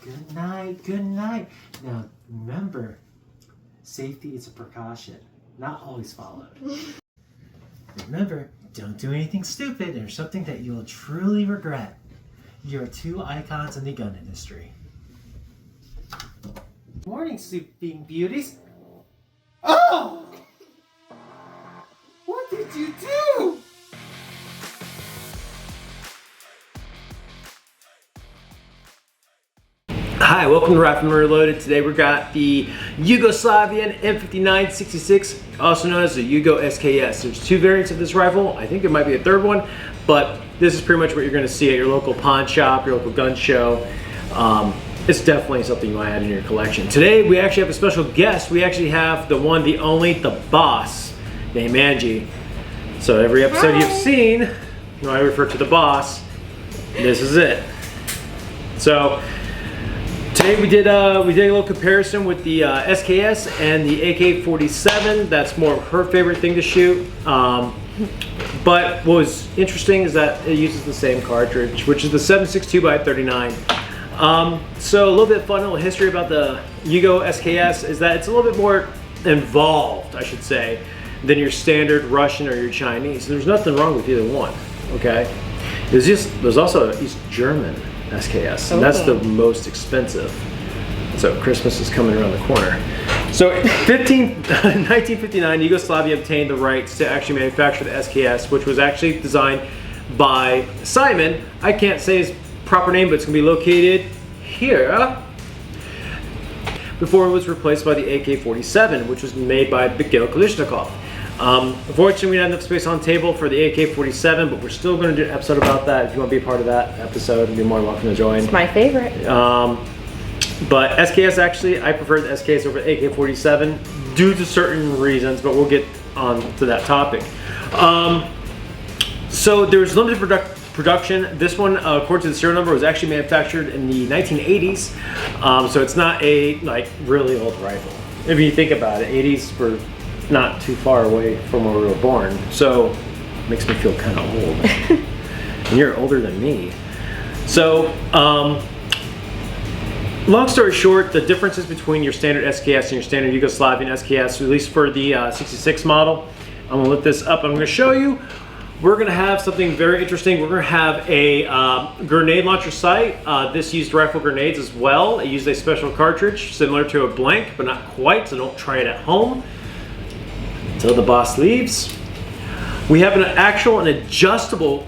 good night, good night. Now, remember, safety is a precaution, not always followed. Remember, don't do anything stupid or something that you'll truly regret. You're two icons in the gun industry. Morning, sleeping beauties. Oh! What did you do? Hi, welcome to Rifleman Reloaded. Today we got the Yugoslavian M59 66, also known as the Yugo SKS. There's two variants of this rifle. I think there might be a third one, but this is pretty much what you're going to see at your local pawn shop, your local gun show. It's definitely something you want to add in your collection. Today we actually have a special guest. We actually have the one, the only, the boss, named Angie. So every episode you've seen, when I refer to the boss, this is it. So today we did a little comparison with the SKS and the AK-47. That's more of her favorite thing to shoot. But what was interesting is that it uses the same cartridge, which is the 7.62x39. So a little bit fun little history about the Yugo SKS is that it's a little bit more involved, I should say, than your standard Russian or your Chinese. There's nothing wrong with either one, okay? There's also an East German SKS, and that's the most expensive. So Christmas is coming around the corner. So 1959, Yugoslavia obtained the rights to actually manufacture the SKS, which was actually designed by Simon. I can't say his proper name, but it's going to be located here. Before it was replaced by the AK-47, which was made by Mikhail Kalashnikov. Unfortunately, we didn't have enough space on the table for the AK-47, but we're still going to do an episode about that. If you want to be a part of that episode, you're more than welcome to join. It's my favorite. But SKS, actually, I prefer the SKS over the AK-47 due to certain reasons, but we'll get on to that topic. So there's limited production. This one, according to the serial number, was actually manufactured in the 1980s. So it's not a really old rifle. If you think about it, 80s were not too far away from where we were born. So it makes me feel kind of old. And you're older than me. So long story short, the differences between your standard SKS and your standard Yugoslavian SKS, at least for the 66 model, I'm gonna lift this up. I'm gonna show you. We're gonna have something very interesting. We're gonna have a grenade launcher sight. This used rifle grenades as well. It used a special cartridge similar to a blank, but not quite, so don't try it at home until the boss leaves. We have an actual and adjustable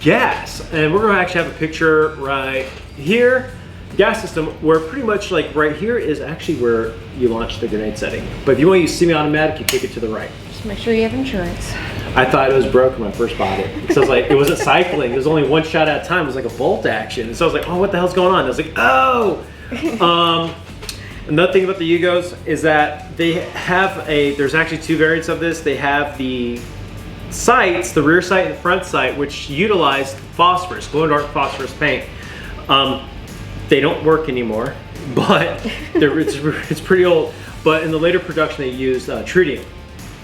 gas, and we're gonna actually have a picture right here. Gas system, where pretty much like right here is actually where you launch the grenade setting. But if you want to use semi-automatic, you take it to the right. Just make sure you have insurance. I thought it was broken when I first bought it. Because I was like, it wasn't cycling. There was only one shot at a time. It was like a bolt action. So I was like, oh, what the hell's going on? And I was like, oh! Another thing about the Yugos is that they have there's actually two variants of this. They have the sights, the rear sight and the front sight, which utilize phosphorus, glow-in-the-dark phosphorus paint. They don't work anymore, but it's pretty old. But in the later production, they used tritium.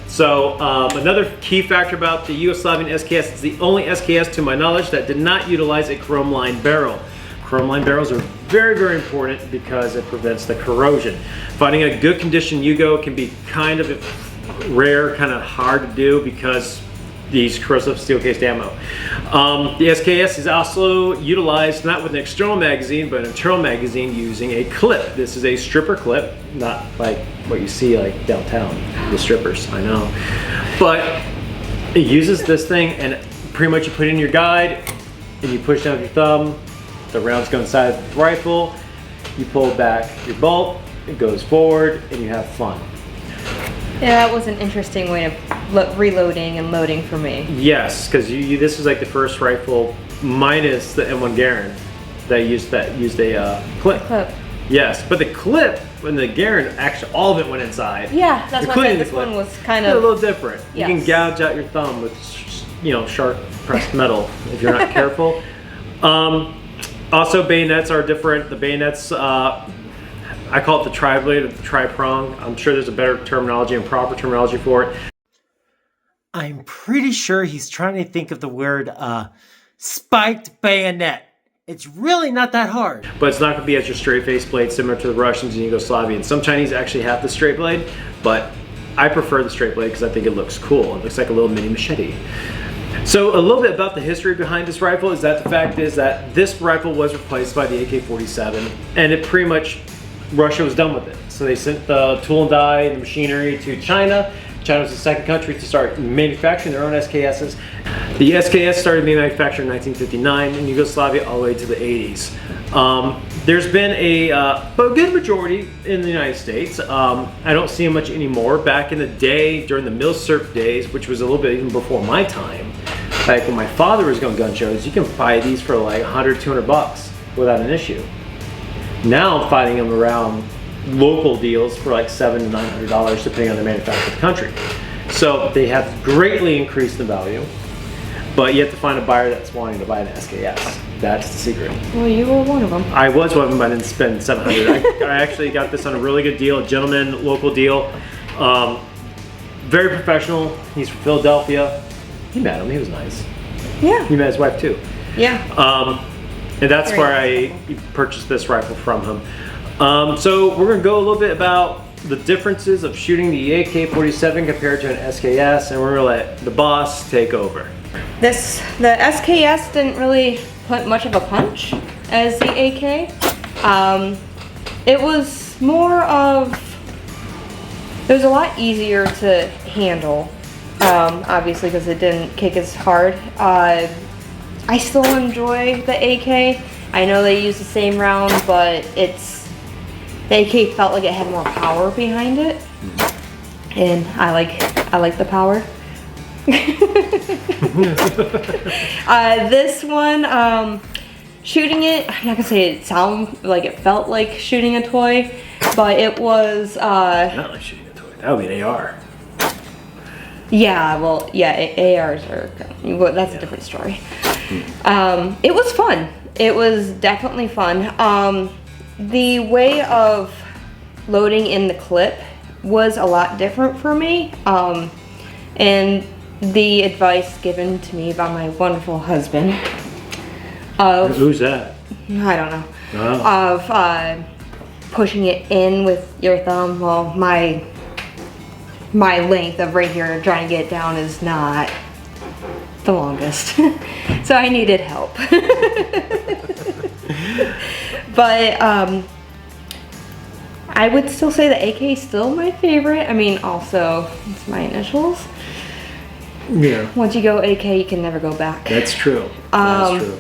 So another key factor about the Yugoslavian SKS, it's the only SKS to my knowledge that did not utilize a chrome lined barrel. Chrome lined barrels are very, very important because it prevents the corrosion. Finding a good condition Yugo can be kind of rare, kind of hard to do because these corrosive steel cased ammo. The SKS is also utilized not with an external magazine, but an internal magazine using a clip. This is a stripper clip, not like what you see like downtown, the strippers, I know. But it uses this thing, and pretty much you put it in your guide, and you push down with your thumb, the rounds go inside the rifle, you pull back your bolt, it goes forward, and you have fun. Yeah, that was an interesting way of reloading and loading for me. Yes, because this is like the first rifle minus the M1 Garand that used a clip. Yes, but the clip and the Garand, actually all of it went inside. Yeah, that's why this one was kind of a little different. Yes. You can gouge out your thumb with sharp pressed metal if you're not careful. Also, bayonets are different. The bayonets, I call it the tri-blade or the tri-prong. I'm sure there's a better terminology and proper terminology for it. I'm pretty sure he's trying to think of the word spiked bayonet. It's really not that hard. But it's not going to be as your straight face blade, similar to the Russians and Yugoslavians. Some Chinese actually have the straight blade, but I prefer the straight blade because I think it looks cool. It looks like a little mini machete. So a little bit about the history behind this rifle is that the fact is that this rifle was replaced by the AK-47, and it pretty much, Russia was done with it. So they sent the tool and die and the machinery to China. China was the second country to start manufacturing their own SKSs. The SKS started being manufactured in 1959 in Yugoslavia all the way to the 80s. There's been a good majority in the United States. I don't see much anymore. Back in the day, during the Milsurp days, which was a little bit even before my time, like when my father was going gun shows, you can buy these for like 100, 200 bucks without an issue. Now I'm finding them around local deals for like $700 to $900 depending on the manufacturer of the country. So they have greatly increased in value, but you have to find a buyer that's wanting to buy an SKS. That's the secret. Well, you were one of them. I was one of them, but I didn't spend $700. I actually got this on a really good deal, a gentleman, local deal. Very professional. He's from Philadelphia. You met him, he was nice. Yeah. You met his wife too. Yeah. And that's Very where I purchased this rifle from him. So we're gonna go a little bit about the differences of shooting the AK-47 compared to an SKS, and we're gonna let the boss take over. The SKS didn't really put much of a punch as the AK. It was more of, it was a lot easier to handle, obviously because it didn't kick as hard. I still enjoy the AK. I know they use the same round, but the AK felt like it had more power behind it, and I like the power. This one, shooting it, I'm not gonna say it sounded like it felt like shooting a toy, but it was Not like shooting a toy. That would be an AR. yeah, well, yeah, ARs are, well, that's a different story. It was fun. It was definitely fun. The way of loading in the clip was a lot different for me, and the advice given to me by my wonderful husband of, Who's that? I don't know, Oh. of pushing it in with your thumb. Well, my length of right here trying to get it down is not the longest, so I needed help. But I would still say the AK is still my favorite. I mean, also it's my initials. Yeah. Once you go AK, you can never go back. That's true. That's true.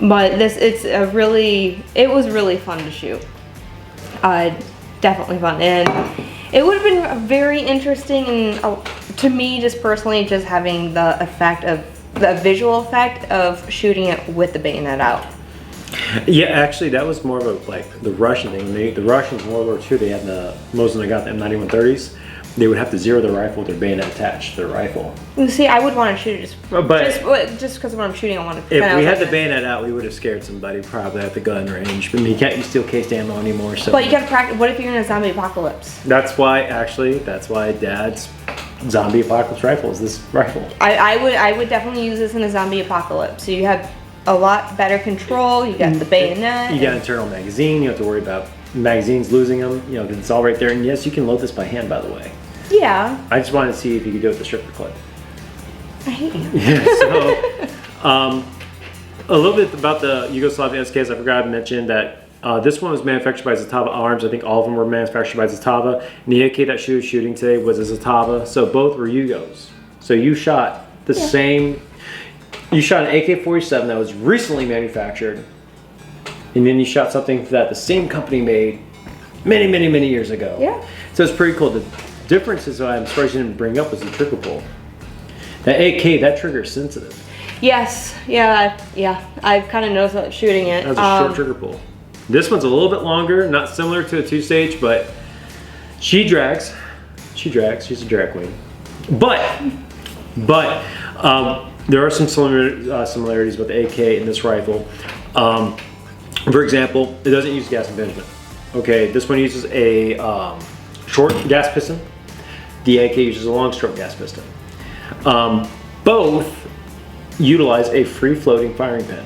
But it was really fun to shoot. Definitely fun, and it would have been very interesting to me, just personally, just having the visual effect of shooting it with the bayonet out. Yeah, actually, that was more of like the Russian thing. The Russians in World War II, they had most of them got the M9130s. They would have to zero their rifle with their bayonet attached to their rifle. You see, I would want to shoot it just because when I'm shooting, I want to. If we had the bayonet out, we would have scared somebody probably at the gun range. But you can't use steel cased ammo anymore. So. But you got to practice. What if you're in a zombie apocalypse? That's why Dad's zombie apocalypse rifle is this rifle. I would definitely use this in a zombie apocalypse. So you have a lot better control. You got the bayonet. You got internal magazine. You don't have to worry about magazines losing them. You know, 'cause it's all right there. And yes, you can load this by hand, by the way. Yeah. I just wanted to see if you could do it with the stripper clip. I hate you. Yeah, so a little bit about the Yugoslavian SKS. I forgot to mention that this one was manufactured by Zatava Arms. I think all of them were manufactured by Zatava. And the AK that she was shooting today was a Zatava. So both were Yugos. So you shot the same. You shot an AK-47 that was recently manufactured, and then you shot something that the same company made many, many, many years ago. Yeah. So it's pretty cool. The difference is, I'm surprised you didn't bring up, was the trigger pull. That AK, that trigger is sensitive. Yes. Yeah. I've kind of noticed that shooting it. That's a short trigger pull. This one's a little bit longer, not similar to a 2-stage, but she drags. She's a drag queen. But there are some similarities with the AK and this rifle. For example, it doesn't use gas impingement. Okay, this one uses a short gas piston. The AK uses a long stroke gas piston. Both utilize a free floating firing pin.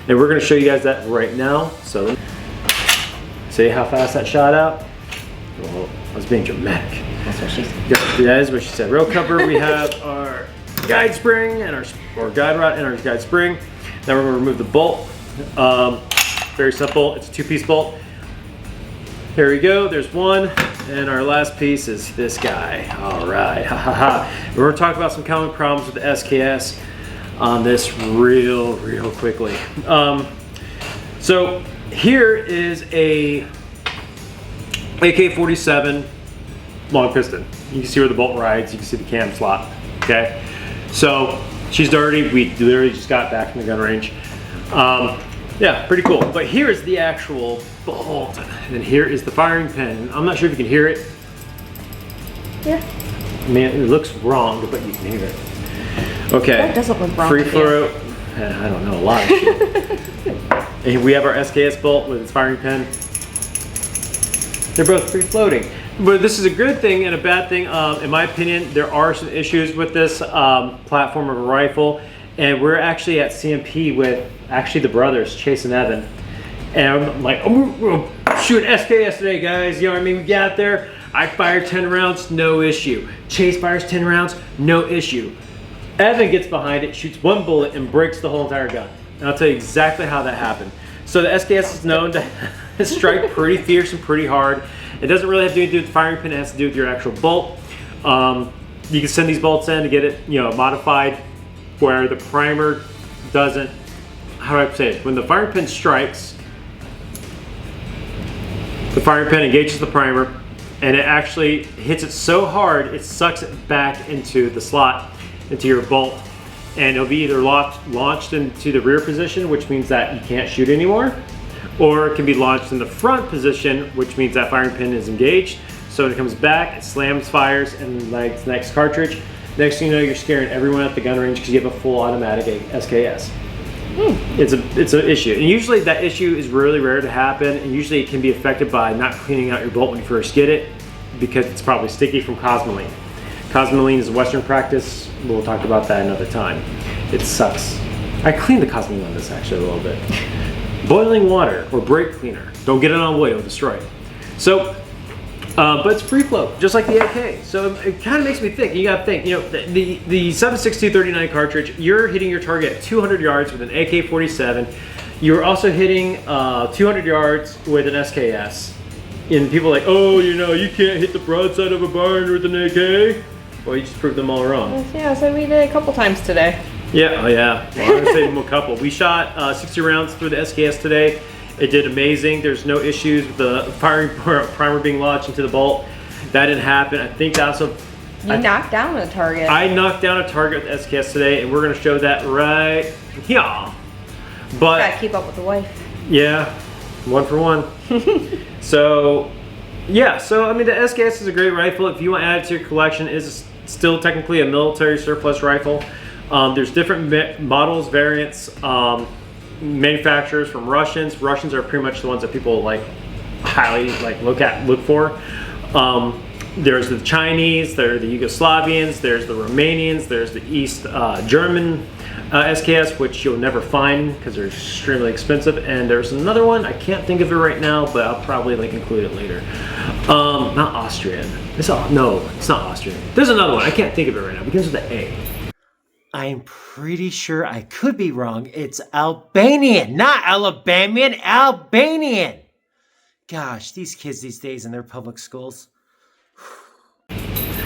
And we're gonna show you guys that right now. So, see how fast that shot out? Well, I was being dramatic. That's what she said. Yeah, that is what she said. Rail cover, we have our guide spring and our guide rod and our guide spring. Now we're gonna remove the bolt. Very simple, it's a 2-piece bolt. Here we go, there's one. And our last piece is this guy. All right, ha ha ha. We're gonna talk about some common problems with the SKS on this real quickly. So here is a AK-47 long piston. You can see where the bolt rides, you can see the cam slot, okay? So she's dirty, we literally just got back from the gun range. Yeah, pretty cool. But here is the actual bolt, and then here is the firing pin. I'm not sure if you can hear it. Yeah. I mean, it looks wrong, but you can hear it. Okay. That doesn't look wrong. Free flow. I don't know a lot of shit. And we have our SKS bolt with its firing pin. They're both free floating. But this is a good thing and a bad thing. In my opinion, there are some issues with this platform of a rifle. And we're actually at CMP with actually the brothers, Chase and Evan. And I'm like, I'm gonna shoot SKS today, guys. You know what I mean? We get out there, I fire 10 rounds, no issue. Chase fires 10 rounds, no issue. Evan gets behind it, shoots one bullet, and breaks the whole entire gun. And I'll tell you exactly how that happened. So the SKS is known to strike pretty fierce and pretty hard. It doesn't really have to do with the firing pin, it has to do with your actual bolt. You can send these bolts in to get it, modified where the primer doesn't, how do I say it? When the firing pin strikes, the firing pin engages the primer and it actually hits it so hard, it sucks it back into the slot, into your bolt. And it'll be either launched into the rear position, which means that you can't shoot anymore, or it can be launched in the front position, which means that firing pin is engaged. So when it comes back, it slams, fires, and lights the next cartridge. Next thing you know, you're scaring everyone at the gun range because you have a full automatic SKS. It's an issue, and usually that issue is really rare to happen, and usually it can be affected by not cleaning out your bolt when you first get it, because it's probably sticky from cosmoline. Cosmoline is a Western practice. We'll talk about that another time. It sucks. I cleaned the cosmoline on this actually a little bit. Boiling water or brake cleaner. Don't get it on wood, it'll destroy it. So, but it's free flow, just like the AK. So it kind of makes me think, you gotta think, the 7.62-39 cartridge, you're hitting your target at 200 yards with an AK-47. You're also hitting 200 yards with an SKS. And people are like, oh, you can't hit the broadside of a barn with an AK. Well, you just proved them all wrong. Yeah, so we did a couple times today. Yeah, oh yeah. Well, I'm gonna say a couple. We shot 60 rounds through the SKS today. It did amazing. There's no issues with the firing primer being launched into the bolt. That didn't happen. I think that's You knocked down a target. I knocked down a target with the SKS today, and we're gonna show that right here. But gotta keep up with the wife. yeah, 1 for 1. So yeah, I mean the SKS is a great rifle. If you want to add it to your collection, it is still technically a military surplus rifle. There's different models, variants, manufacturers from Russians. Russians are pretty much the ones that people highly look for. There's the Chinese, there are the Yugoslavians, there's the Romanians, there's the East German SKS, which you'll never find because they're extremely expensive. And there's another one, I can't think of it right now, but I'll probably include it later. Not Austrian. No, it's not Austrian. There's another one, I can't think of it right now. It begins with the A. I'm pretty sure I could be wrong. It's Albanian, not Alabamian, Albanian. Gosh, these kids these days in their public schools.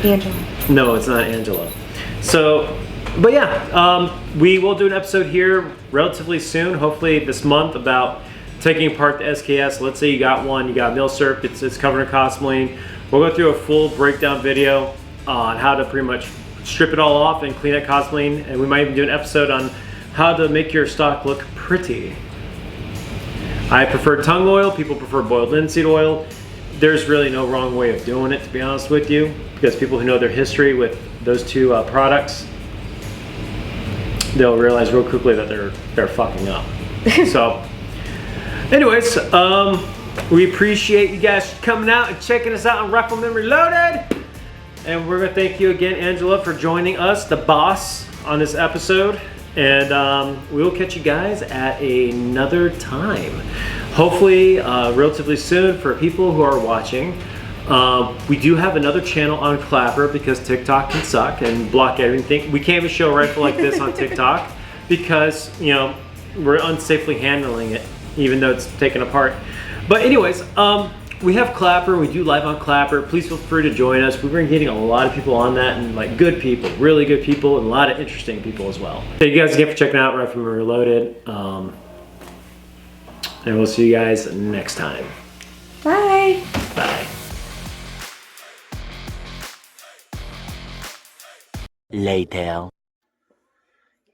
Angela. No, it's not Angela. So, but yeah, we will do an episode here relatively soon, hopefully this month, about taking apart the SKS. Let's say you got one, you got milsurp, it's covered in cosmoline. We'll go through a full breakdown video on how to pretty much strip it all off and clean that cosmoline, and we might even do an episode on how to make your stock look pretty. I prefer tung oil, people prefer boiled linseed oil. There's really no wrong way of doing it, to be honest with you, because people who know their history with those two products, they'll realize real quickly that they're fucking up. So anyways, we appreciate you guys coming out and checking us out on Rifle Men Reloaded. And we're gonna thank you again, Angela, for joining us, the boss, on this episode. And we will catch you guys at another time. Hopefully, relatively soon for people who are watching. We do have another channel on Clapper because TikTok can suck and block everything. We can't even show a rifle like this on TikTok because, you know, we're unsafely handling it, even though it's taken apart. But anyways, we have Clapper. We do live on Clapper. Please feel free to join us. We've been getting a lot of people on that, and like good people, really good people, and a lot of interesting people as well. Thank you guys again for checking out Rifleman Reloaded. And we'll see you guys next time. Bye. Bye. Later.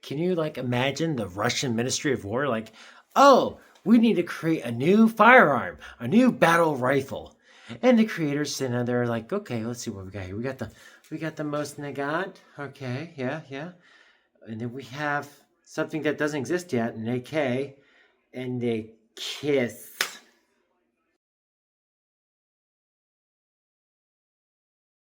Can you like imagine the Russian Ministry of War like, oh, we need to create a new firearm, a new battle rifle. And the creators sitting out there like, okay, let's see what we got here. We got the most Nagant. Okay, yeah. And then we have something that doesn't exist yet, an AK, and a KISS.